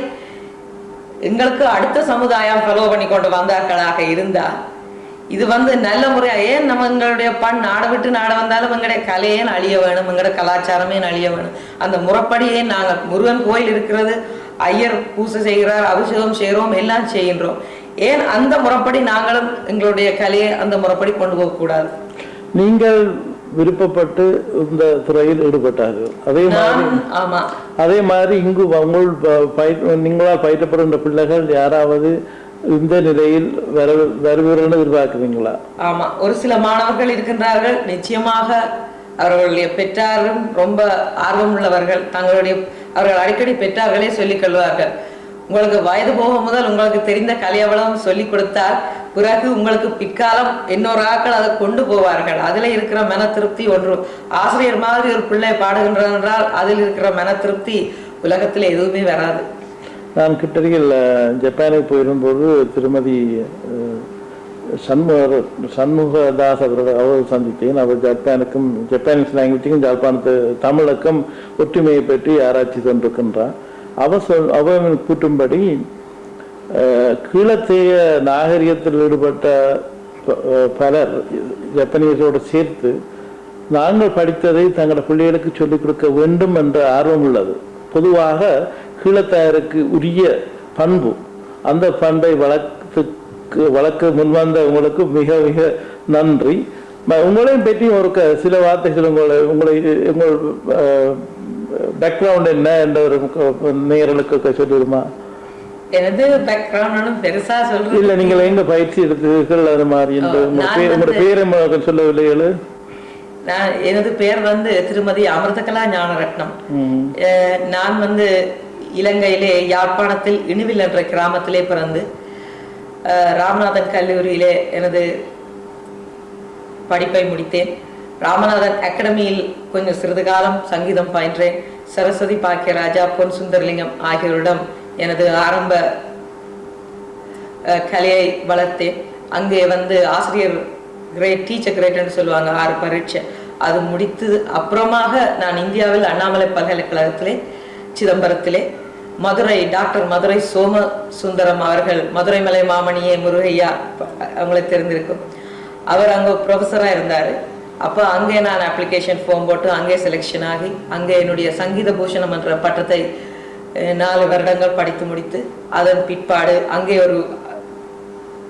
எங்களுக்கு அடுத்த சமுதாயம் ஃபாலோ பண்ணி கொண்டு வந்தார்களாக இருந்தால் இது நல்ல முறையா ஏன் நம்ம எங்களுடைய நாடை விட்டு நாட வந்தாலும் எங்களுடைய கலையே அழிய வேணும், எங்களுடைய கலாச்சாரமே அழிய வேணும். அந்த முறைப்படியே நாங்கள் முருகன் கோயில் இருக்கிறது, ஐயர் பூசை செய்கிறார், அபிஷேகம் செய்கிறோம், எல்லாம் செய்கின்றோம். ஏன் அந்த முறைப்படி நாங்களும் எங்களுடைய கலையை அந்த முறைப்படி கொண்டு போகக்கூடாது? நீங்கள் விருப்பப்பட்டு இந்த துறையில் ஈடுபட்டார்கள். அதே மாதிரி இங்கு நீங்களால் பயிற்றப்படுகின்ற பிள்ளைகள் யாராவது இந்த நிலையில் வருவீர்கள் எதிர்பார்க்கிறீங்களா? ஆமா, ஒரு சில மாணவர்கள் இருக்கின்றார்கள். நிச்சயமாக அவர்களுடைய பெற்றாரும் ரொம்ப ஆர்வம் உள்ளவர்கள். அவர்கள் அடிக்கடி பெற்றார்களே சொல்லிக் கொள்வார்கள், உங்களுக்கு வயது போக முதல் உங்களுக்கு தெரிந்த கலையவளம் சொல்லிக் கொடுத்தால் பிறகு உங்களுக்கு பிற்காலம் இன்னொரு ஆக்கள் அதை கொண்டு போவார்கள். அதுல இருக்கிற மன திருப்தி ஒன்று. ஆசிரியர் மாதிரி ஒரு பிள்ளை பாடுகின்றார் என்றால் அதில் இருக்கிற மன திருப்தி உலகத்தில் எதுவுமே வராது. நான் கிட்டடியில் ஜப்பானுக்கு போயிருந்தபோது திருமதி சண்முகதாஸ் அவர்கள் சந்தித்தேன். அவர் ஜப்பானீஸ் லாங்குவேஜுக்கும் ஜப்பானத்து தமிழுக்கும் ஒற்றுமையை பற்றி ஆராய்ச்சி கொண்டிருக்கின்றார். அவன் கூட்டும்படி கீழத்தைய நாகரிகத்தில் ஈடுபட்ட பலர் ஜப்பனீஸோடு சேர்த்து நாங்கள் படித்ததை தங்களோட பிள்ளைகளுக்கு சொல்லிக் கொடுக்க வேண்டும் என்ற ஆர்வம் உள்ளது. பொதுவாக கீழத்தாயருக்கு உரிய பண்பு, அந்த பண்பை வளர்க்க முன்வந்த உங்களுக்கு மிக மிக நன்றி. உங்களையும் பற்றி ஒரு சில வார்த்தைகள் உங்கள் பேக்ரவுண்ட் என்ன என்ற ஒரு நேயர்களுக்கு சொல்லிடுமா? எனது பேக்ரவுண்ட் பெருசா சொல்றேன் இல்ல, நீங்கள் எங்க பயிற்சி எடுத்தீர்கள் அது மாதிரி உங்களோட பேரை சொல்லவில்லை? எனது பேர் திருமதி அமிர்தகலா ஞானரத்னம். நான் இலங்கையிலே யாழ்ப்பாணத்தில் இணுவில் என்ற கிராமத்திலே பிறந்து ராமநாதன் கல்லூரியிலே எனது படிப்பை முடித்தேன். ராமநாதன் அகாடமியில் கொஞ்சம் சிறிது காலம் சங்கீதம் பயின்றேன். சரஸ்வதி பாக்கியராஜா, பொன் சுந்தரலிங்கம் ஆகியோரிடம் எனது ஆரம்ப கலையை வளர்த்தேன். அங்கே வந்து ஆசிரியர் கிரேட், டீச்சர் கிரேட்னு சொல்லுவாங்க, 6 பரீட்சை. அது முடித்து அப்புறமாக நான் இந்தியாவில் அண்ணாமலை பல்கலைக்கழகத்திலே சிதம்பரத்திலே டாக்டர் மதுரை சோம சுந்தரம் அவர்கள், மதுரை மலை மாமணியே முருகையா அவங்களை தெரிந்திருக்கும், அவர் அங்கே ப்ரொஃபஸராக இருந்தார். அப்போ அங்கே நான் அப்ளிகேஷன் ஃபார்ம் போட்டு அங்கே செலெக்ஷன் ஆகி அங்கே என்னுடைய சங்கீத பூஷணம் என்ற பட்டத்தை 4 வருடங்கள் படித்து முடித்து அதன் பிற்பாடு அங்கே ஒரு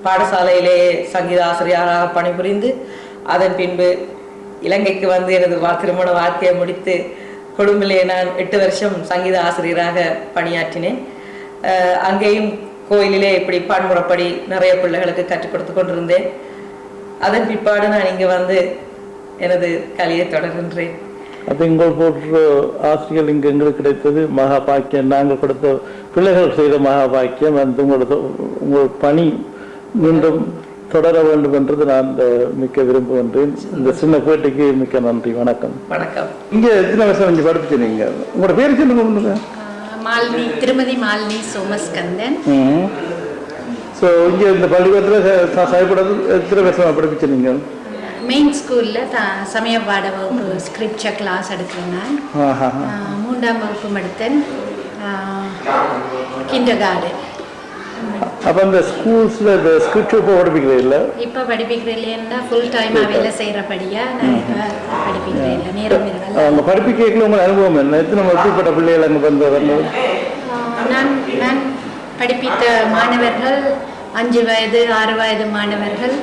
பாடசாலையிலே சங்கீத ஆசிரியராக பணிபுரிந்து அதன் பின்பு இலங்கைக்கு வந்து எனது திருமண வாழ்க்கையை முடித்து கொழும்பிலே நான் 8 வருஷம் சங்கீத ஆசிரியராக பணியாற்றினேன். அங்கேயும் கோயிலிலே இப்படி பான்முறைப்படி நிறைய பிள்ளைகளுக்கு கற்றுக் கொடுத்து கொண்டிருந்தேன். அதன் பிற்பாடு நான் இங்கே வந்து எனது கலையை தொடர்கின்றேன். அப்போ உங்கள் போன்ற ஆசிரியர்கள் இங்கே எங்களுக்கு கிடைத்தது மகா பாக்கியம். நாங்கள் கொடுத்த பிள்ளைகள் செய்த மகா பாக்கியம். வந்து உங்கள் பணி மீண்டும் தொடர வேண்டும் என்றது நான் மிக்க விரும்புகின்றேன். இந்த சின்ன பேட்டிக்கு மிக்க நன்றி. வணக்கம். வணக்கம். இங்கே எத்தனை வருஷம் இங்கே படிச்சுனீங்க? உங்களோட பேர் சொல்லுங்க. மாலினி, திருமதி மாலினி சோமஸ்கந்தன். ஸோ இங்கே இந்த பள்ளிக்கூடத்தில் சாயப்படாது எத்தனை வருஷம் படிப்பிச்சுனீங்க? மெயின் ஸ்கூலில் சமய பாட வகுப்பு ஸ்கிரிப்சர் கிளாஸ் எடுக்கிறேன் நான். 3ஆம் வகுப்பு எடுத்தேன். Kinder garden. அப்போ அந்த ஸ்கூல்ஸில் இந்த ஸ்கிரிப்சர் இப்போ படிப்பிக்கிறேன் இல்லை? இப்போ படிப்பிக்கிறேன் இல்லைன்னா ஃபுல் டைமாக வேலை செய்கிறபடியா நான் இப்போ படிப்பிக்கிறேன் இல்லை, நேரம் இல்லை. அவங்க படிப்பிக்கல உங்கள் அனுபவம் என்ன? எத்தனை எப்படிப்பட்ட பிள்ளைகள் அங்கே வந்து நான் படிப்பித்த மாணவர்கள் 5 வயது 6 வயது மாணவர்கள்.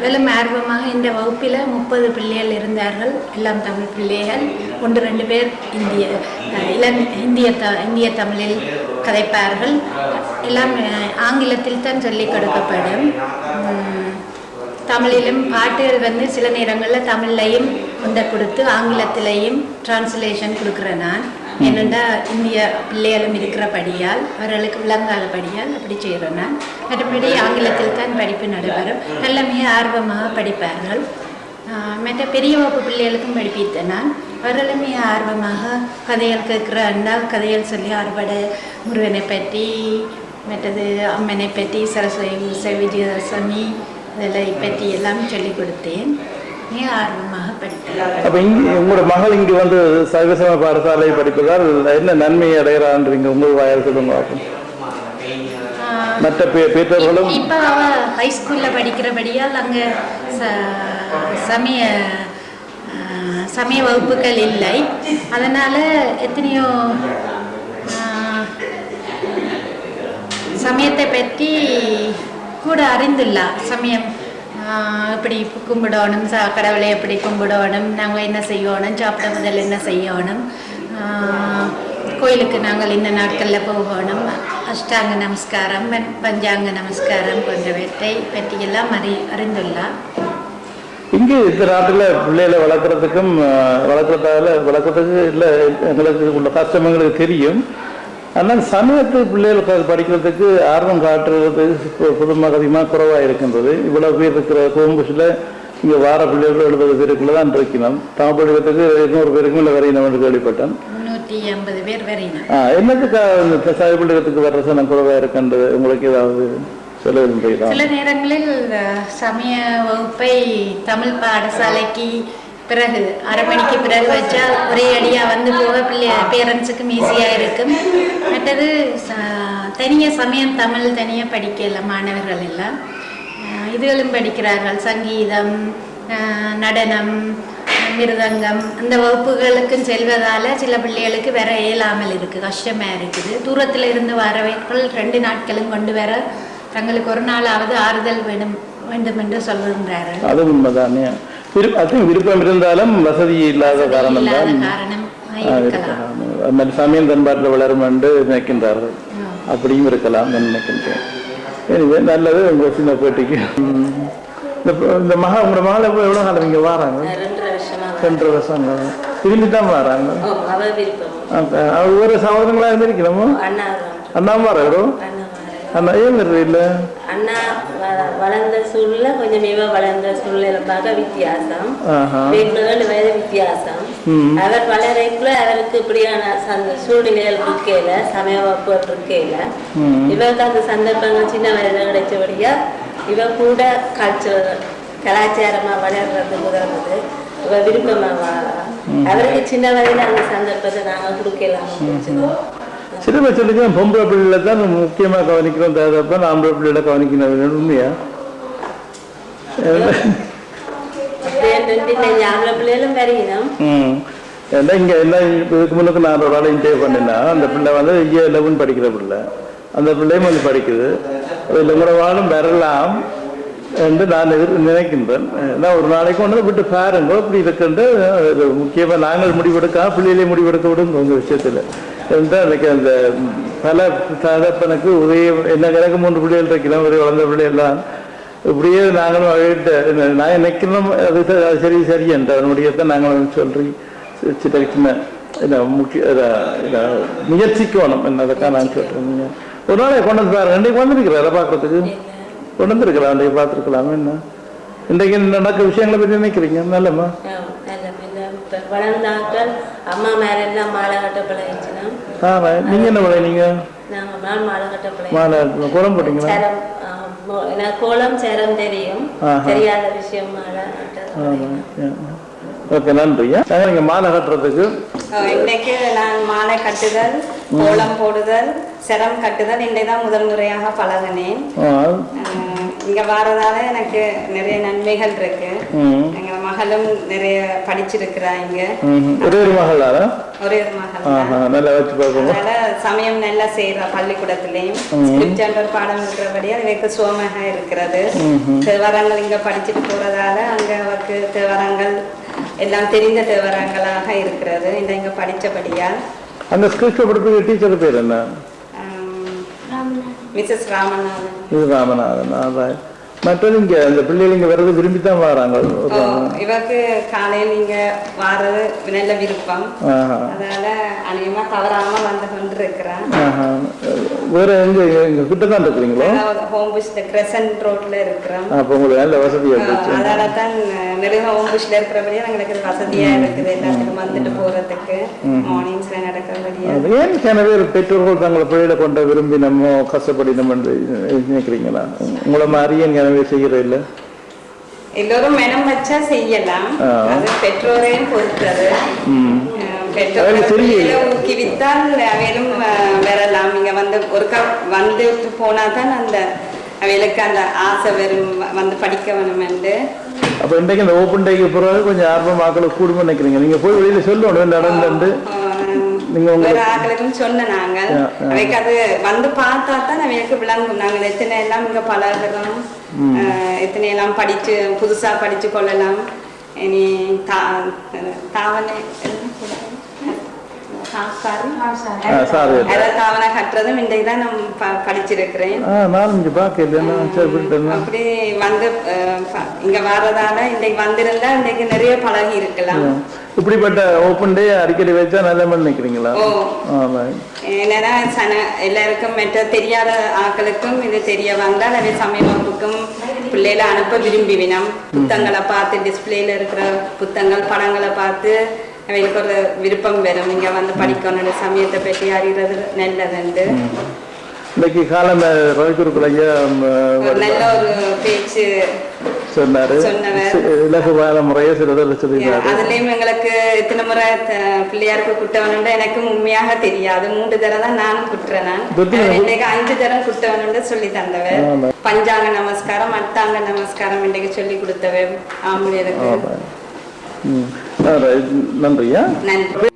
வெறும் ஆர்வமாக இந்த வகுப்பில் 30 பிள்ளைகள் இருந்தார்கள். எல்லாம் தமிழ் பிள்ளைகள். 1-2 பேர் இந்திய தமிழில் கதைப்பார்கள். எல்லாம் ஆங்கிலத்தில் தான் சொல்லிக் கொடுக்கப்படும். தமிழிலும் பாட்டுகள் வந்து சில நேரங்களில் தமிழ்லையும் கொடுத்து ஆங்கிலத்திலையும் டிரான்ஸ்லேஷன் கொடுக்குறேன் நான். என்னென்னா இந்திய பிள்ளைகளும் இருக்கிறபடியால் அவர்களுக்கு விளங்காதபடியால் அப்படி செய்கிறேன் நான். மற்றபடி ஆங்கிலத்தில் தான் படிப்பு நடைபெறும். நல்ல மிக ஆர்வமாக படிப்பார்கள். மற்ற பெரிய வகுப்பு பிள்ளைகளுக்கும் படிப்பித்தேன் நான். அவர்களும் மிக ஆர்வமாக கதைகள் கேட்குறாண்டா கதைகள் சொல்லி ஆர்வட முருகனை பற்றி, மற்றது அம்மனை பற்றி, சரஸ்வதி விஜயதசமி இதெல்லாம் பற்றி எல்லாம் சொல்லிக் கொடுத்தேன். மிக ஆர்வமாக படித்தேன். அப்போ இங்கே உங்களோட மகள் இங்கே வந்து சர்வசம பாடசாலை படிப்பதால் என்ன நன்மை அடைகிறான்றீங்க? உங்கள் வாயால் சொல்லுங்க. மற்ற பெற்றோர்களும் இப்போ அவள் ஹைஸ்கூலில் படிக்கிறபடியால் அங்கே சமய வகுப்புகள் இல்லை. அதனால் எத்தனையோ சமயத்தை பற்றி கூட அறிந்துள்ளார். சமயம் இப்படி கும்பிடணும், கடவுளை எப்படி கும்பிடணும், நாங்கள் என்ன செய்யணும், சாப்பிட முதல் என்ன செய்யணும், கோயிலுக்கு நாங்கள் இந்த நாட்களில் போகணும், அஷ்டாங்க நமஸ்காரம், பஞ்சாங்க நமஸ்காரம் போன்றவற்றை பற்றியெல்லாம் அறிந்துள்ளார். இங்கே இந்த நாட்டில் பிள்ளைகளை வளர்க்குறதுக்கு இல்லை எங்களுக்கு உள்ள கஷ்டம் எங்களுக்கு தெரியும். ஆனால் சமயத்து பிள்ளைகள் படிக்கிறதுக்கு ஆர்வம் காட்டுறது பொதுமக்கள் அதிகமாக குறைவாக இருக்கின்றது. இவ்வளோ பேர் இருக்கிற கோம்புஷில் இங்கே வார பிள்ளைகள் 70 பேருக்குள்ளே தான் இருக்கணும். தமிழ் படிக்கிறதுக்கு 200 பேருக்கும் இல்லை வரையினம் என்று கேள்விப்பட்டேன். 350 பேர் வரையினம். என்னத்துக்கு சாய பிள்ளைகளுக்கு வர்ற சனம் குறைவாக இருக்கின்றது? உங்களுக்கு ஏதாவது சொல்ல விரும்புகிறீங்களா? சில நேரங்களில் சமய வகுப்பை தமிழ் பாடசாலைக்கு பிறகு 1/2 மணிக்கு பிறகு வச்சா ஒரே அடியாக வந்து போக பேரண்ட்ஸுக்கும் ஈஸியாக இருக்கும். மற்றது தனியாக சமயம் தமிழ் தனியாக படிக்கல மாணவர்கள் எல்லாம். இதுகளும் படிக்கிறார்கள். சங்கீதம், நடனம், மிருதங்கம் அந்த வகுப்புகளுக்கும் செல்வதால் சில பிள்ளைகளுக்கு வேற இயலாமல் இருக்குது, கஷ்டமாக இருக்குது. தூரத்தில் இருந்து வரவர்கள் 2 நாட்களும் கொண்டு வர தங்களுக்கு ஒரு நாளாவது ஆறுதல் வேண்டும் என்று சொல்கின்றார்கள். அது உண்மைதானே. விருப்பம் இருந்தாலும் வசதி இல்லாத காரணம் தான் சமயம் தன்பாட்டில் வளரும் என்று நினைக்கின்றார்கள். அப்படியும் இருக்கலாம் நினைக்கின்றேன். எனவே நல்லது. உங்கள் சின்ன பேட்டிக்கு இந்த உங்களோட மகள் எவ்வளோ காலம் இங்கே வராங்க? 2 வருஷம் திரும்பி தான் வராங்க. ஒரு சகோதரங்களா இருந்திருக்கிறோமோ? அண்ணாவும் வராங்களோ? அண்ணா ஏன் இல்லை? அண்ணா வளர்ந்த சூழ்நிலை கொஞ்சம் இவ வளர்ந்த சூழ்நிலை பார்க்க வித்தியாசம், 7 வயது வித்தியாசம். அவர் வளரைக்குள்ள அவருக்கு இப்படியான சூழ்நிலைகள் இருக்கையில சமய வாக்குகள் இருக்கையில இவருக்கு அந்த சந்தர்ப்பங்கள் சின்ன வயதுல கிடைச்சபடியா இவ கூட கலாச்சாரமா வளர்றது உதவுது, இவ விருப்பமா அவருக்கு சின்ன வயதுல அந்த சந்தர்ப்பத்தை நாங்க கொடுக்கலாம். சிறு வயசுல பொம்பளை பிள்ளைல தான் முக்கியமா கவனிக்கிறோம், தகப்ப ஆம்பளை பிள்ளைல கவனிக்கணும். உண்மையா ஆம்பளை பிள்ளைகளும் வரையணும். ஏன்னா இங்க என்ன இதுக்கு முன்னுக்கு நான் ஒரு ஆளை இன்டர்வியூ பண்ணேன்னா அந்த பிள்ளை வந்து இங்கே 11 படிக்கிற பிள்ளை, அந்த பிள்ளையும் வந்து படிக்குது. அதில் கூட வாழும் வரலாம் என்று நான் நினைக்கின்றேன். ஏன்னா ஒரு நாளைக்கு ஒன்று விட்டு பாருங்க இப்படி இருக்குன்ட்டு முக்கியமாக நாங்கள் முடிவெடுக்காம பிள்ளைகளே முடிவெடுக்க விடுங்க உங்கள் விஷயத்தில். என்றால் எனக்கு அந்த பல தகப்பனுக்கு ஒரே என்ன கிடக்கு 3 பிள்ளைகள் இருக்கிறோம், ஒரு வளர்ந்த பிள்ளைகள்லாம் இப்படியே நாங்களும் அவர்கிட்ட நான் நினைக்கணும் அது சரி என்ற அவனுடையதான் நாங்கள் சொல்லி சின்ன முக்கிய முயற்சிக்கணும் என்னதுக்காக நான் சொல்றேன். ஒரு நாளை கொண்டு வந்து பாருங்க, இன்றைக்கு வந்திருக்கிறார பார்க்கறதுக்கு கொண்டு வந்துருக்கலாம், இன்றைக்கு பார்த்துருக்கலாம். என்ன இன்றைக்கு நடக்க விஷயங்களை பற்றி நினைக்கிறீங்க? நல்லம்மா வளர்ந்தாக்கள் அம்மா மேல எல்லாம் மாலை கட்ட பழகிச்சுன்னா நீங்க என்ன பழைய மாலை கட்ட மாலை குளம் போட்டீங்களா? கோலம் சேரம் தெரியும், தெரியாத விஷயம் மாலை. ஓகே, நன்றியா. நீங்க மாலை கட்டுறதுக்கு இன்னைக்கு நான் மாலை கட்டுதல், கோலம் போடுதல், சிரம் கட்டுதல் இன்றைதான் முதல் முறையாக பழகினேன். இங்க வரதால எனக்கு நிறைய நன்மைகள் இருக்கு. எங்க மகளும் நிறைய படிச்சிருக்கிறாங்க. ஒரே ஒரு மகள். அதனால சமயம் நல்லா செய்யற பள்ளிக்கூடத்திலையும் ஸ்கிரிப்ட் ஒரு பாடம் இருக்கிறபடியா எனக்கு சுகமாக இருக்கிறது. தேவரங்கள் இங்க படிச்சுட்டு போறதால அங்க அவருக்கு தேவரங்கள் எல்லாம் தெரிந்த தேவரங்களாக இருக்கிறது. இந்த இங்க படிச்சபடியால் அந்த ஸ்கிரிப்ட் படிப்பு டீச்சர் பேர் என்ன? மிஸ்ஸஸ் ராமநாதன். இது ராமநாதன். மற்றது இங்க அந்த பிள்ளைகள் இங்க வர்றது விரும்பித்தான் வராங்க. இவருக்கு காலையில் இங்க வாரது நல்ல விருப்பம், அதனால அநேகமா தவறாம வந்து கொண்டிருக்கிறேன். வேற எங்க இங்க கிட்டதான் இருக்கிறீங்களோ? ஹோம் புஷ்ல கிரசன்ட் ரோட்ல இருக்கிறோம். அப்ப உங்களுக்கு நல்ல வசதியா இருக்கு. அதனால தான் நிறைய ஹோம் புஷ்ல இருக்கிறபடியா எங்களுக்கு வசதியா இருக்குது, எல்லாத்துக்கும் வந்துட்டு போறதுக்கு மார்னிங்ஸ்ல நடக்கிறபடியா. ஏன் நிறைய பெற்றோர்கள் தங்களை பிள்ளைகளை கொண்ட விரும்பி நம்ம கஷ்டப்படினோம் என்று நினைக்கிறீங்களா? உங்களை மாதிரியே செய்யறது இல்ல? எல்லோரும் மனம் வச்சா செய்யலாம், அது பெற்றோரையும் பொறுத்தது. பெற்றோர்கள் ஊக்குவித்தால் அவையிலும் வரலாம். இங்க வந்து ஒருக்கா வந்துட்டு போனாதான் அந்த அவைகளுக்கு அந்த ஆசை வரும், வந்து படிக்க வேணும் என்று. அப்ப இன்றைக்கு இந்த ஓப்பன் டேக்கு பிறகு கொஞ்சம் ஆர்வம் ஆக்களுக்கு கூடுமா நினைக்கிறீங்க? நீங்க போய் வெளியில சொல்லணும் நடந்து ஒரு ஆக்களுக்கும் சொன்ன நாங்கள் அவைக்கு அது வந்து பார்த்தா தான் அவைக்கு விளங்கும். நாங்கள் எத்தனை எல்லாம் இங்க பழகிறோம், எத்தனை எல்லாம் படிச்சு புதுசா படிச்சு கொள்ளலாம். இனி தாவணை தாவணை கட்டுறதும் இன்றைக்கு தான் நான் படிச்சிருக்கிறேன். அப்படி வந்து இங்க வர்றதால இன்றைக்கு வந்திருந்தா இன்றைக்கு நிறைய பழகி இருக்கலாம். இப்படிப்பட்ட ஓப்பன் டே அடிக்கடி வச்சா நல்ல நினைக்கிறீங்களா? என்னன்னா எல்லாருக்கும் மற்ற தெரியாத ஆக்களுக்கும் இது தெரிய வந்தால் அதை சமயமாக்கும் பிள்ளைகளை அனுப்ப விரும்பிவினம். புத்தகங்களை பார்த்து டிஸ்பிளேல இருக்கிற புத்தகங்கள் படங்களை பார்த்து அவைகளுக்கு ஒரு விருப்பம் வரும், இங்க வந்து படிக்கணும், சமயத்தை பற்றி அறிகிறது நல்லதுண்டு. இன்னைக்கு காலம் ரவிக்குருக்குள்ளையா நல்ல ஒரு பேச்சு சொன்னாரு, இலகுவான முறையை சொல்லியிருக்காரு. அதுலயும் எங்களுக்கு எத்தனை முறை பிள்ளையாருக்கு குட்டவனுண்டு எனக்கும் உண்மையாக தெரியாது. 3 தடவை தான் நானும் குட்டுறேன். இன்னைக்கு 5 தரம் குட்டவனுண்டு சொல்லி தந்தவ. பஞ்சாங்க நமஸ்காரம், அட்டாங்க நமஸ்காரம் இன்றைக்கு சொல்லி கொடுத்தவ ஆம்பளையருக்கு. நன்றியா. நன்றி.